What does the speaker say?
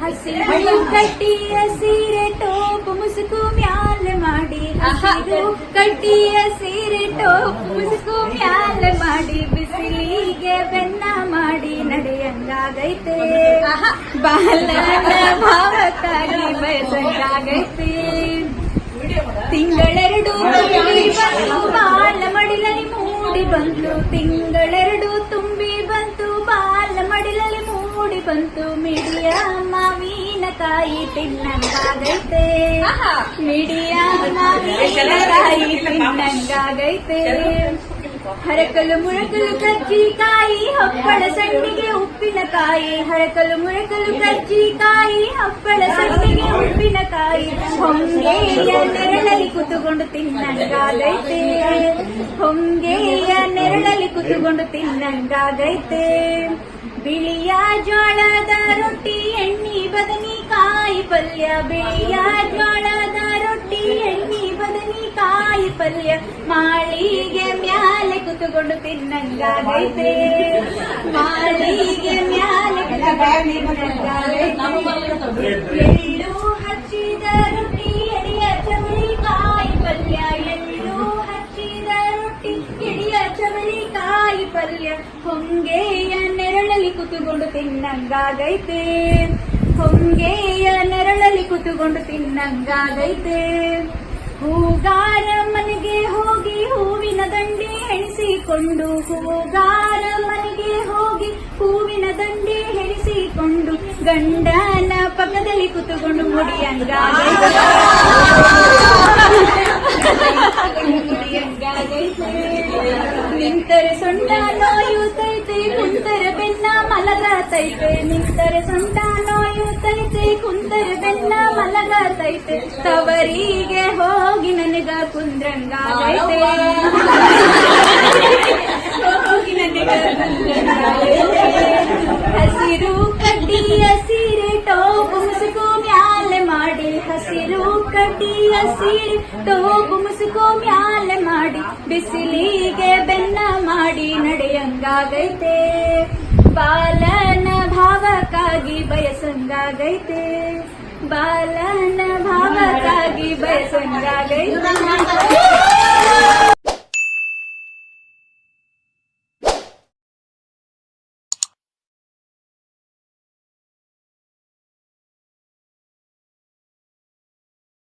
ಹಸಿರು ಕಟ್ಟಿಯ ಸೀರೆ ಟೋಪ್ ಮುಸುಕು ಮ್ಯಾಲ ಮಾಡಿ, ಹಸಿರು ಕಟ್ಟಿಯ ಸೀರೆ ಟೋಪ್ ಮುಸುಕು ಮ್ಯಾಲ ಮಾಡಿ, ಬಿಸಿಲಿಗೆ ಬೆನ್ನ ಮಾಡಿ ನಡೆಯಂಗಾಗೈತೆ, ಬಾಲನ ಭಾವಕ್ಕಾಗಿ ಬಯಸಂಗಾಗೈತೆ. ತಿಂಗಳೆರಡು ತುಂಬಿ ಬಂತು ಬಾಲ ಮಡಿಲಲ್ಲಿ ಮೂಡಿ ಬಂತು, ತಿಂಗಳೆರಡು ತುಂಬಿ ಬಂತು ಬಾಲ ಮಡಿಲಲ್ಲಿ ಮೂಡಿ ಬಂತು, ಮಿಡಿಯ ಮಾವಿನಕಾಯಿ ತಿನ್ನಂಗಾಗೈತೆ, ಮಿಡಿಯ ಮಾವಿನಕಾಯಿ ತಿನ್ನಂಗಾಗೈತೆ. ಹರಕಲು ಮುಳಕಲು ಕಜ್ಜಿಕಾಯಿ ಹಪ್ಪಳ ಸಂಡಿಗೆ ಉಪ್ಪಿನಕಾಯಿ, ಹರಕಲು ಮುಳಕಲು ಕಜ್ಜಿಕಾಯಿ ಹಪ್ಪಳ ಸಂಡಿಗೆ ಉಪ್ಪಿನಕಾಯಿ, ಹೊಂಗೆಯ ನೆರಳಲ್ಲಿ ಕೂತುಕೊಂಡು ತಿನ್ನಂಗಾಗೈತೆ, ಹೊಂಗೆಯ ನೆರಳಲ್ಲಿ ಕೂತುಕೊಂಡು ತಿನ್ನಂಗಾಗೈತೆ. ಬಿಳಿಯ ಜೋಳದ ರೊಟ್ಟಿ ಎಣ್ಣಿ ಬದನಿಕಾಯಿ ಪಲ್ಯ, ಬಿಳಿಯ ಜೋಳದ ರೊಟ್ಟಿ ಎಣ್ಣಿ ಬದನಿಕಾಯಿ ಪಲ್ಯ, ಮಾಳಿಗೆ ಮ್ಯಾಲೆ ಕೂತುಕೊಂಡು ತಿನ್ನಂಗಾಗೈತೆ, ಮಾಳಿಗೆ ಮ್ಯಾಲೆ ಕೂತುಕೊಂಡು ತಿನ್ನಂಗಾಗೈತೆ. ಎಳ್ಳು ಹಚ್ಚಿದ ರೊಟ್ಟಿ ಎಡಿಯ ಚವಳಿಕಾಯಿ ಪಲ್ಯ, ಎಳ್ಳು ಹಚ್ಚಿದ ರೊಟ್ಟಿ ಎಡಿಯ ಚವಳಿಕಾಯಿ ಪಲ್ಯ, ಹೊಂಗೆಯ ನೆರಳಲ್ಲಿ ಕೂತುಕೊಂಡು ತಿನ್ನಂಗಾಗೈತೆ, ಹೊಂಗೆಯ ನೆರಳಲ್ಲಿ ಕೂತುಕೊಂಡು ತಿನ್ನಂಗಾಗೈತೆ. ಹೂಗಾರ ಮನೆಗೆ ಹೋಗಿ ಹೂವಿನ ದಂಡೆ ಹೆಣಿಸಿಕೊಂಡು, ಹೂಗಾರ ಮನೆಗೆ ಹೋಗಿ ಹೂವಿನ ದಂಡೆ ಹೆಣಿಸಿಕೊಂಡು, ಗಂಡನ ಪಕ್ಕದಲ್ಲಿ ಕೂತುಕೊಂಡು ಮುಡಿಯಂಗಾಗೈತೆ, ನಿಂತರೆ ಸೊಂಟ ನೋಯುತ್ತೈತೆ ಕುಂತರ ಬೆನ್ನ ಮಲಗತೈತೆ, ನಿಂತರೆ ಸೊಂಟ ನೋಯುತ್ತೈತೆ ಕುಂತರ ಬೆನ್ನ ಮಲಗತೈತೆ, ತವರಿಗೆ ಹೋಗಿ ನನಗ ಕುಂದ್ರಂಗಾಗೈತೆ, ಹೋಗಿ ನನಗ ಕುಂದ್ರಂಗಾಗೈತೆ. ಹಸಿರು ಕಡ್ಡಿಯ ಸೀರೆ ಟೋಪು ಮುಸುಕು ಮ್ಯಾಲೆ ಮಾಡಿ, ಹಸಿರು ಕಡ್ಡಿಯ ಸೀರೆ ಟೋಪು ಮುಸುಕು ಮ್ಯಾಲೆ ಮಾಡಿ, ಬಿಸಿಲಿಗೆ ಬೆನ್ನ ಮಾಡಿ ನಡೆಯಂಗಾಗೈತೆ, ಬಾಲನ ಭಾವಕ್ಕಾಗಿ ಬಯಸಂಗಾಗೈತೆ, ಬಾಲನ ಭಾವಕ್ಕಾಗಿ ಬಯಸಂಗಾಗೈತೆ.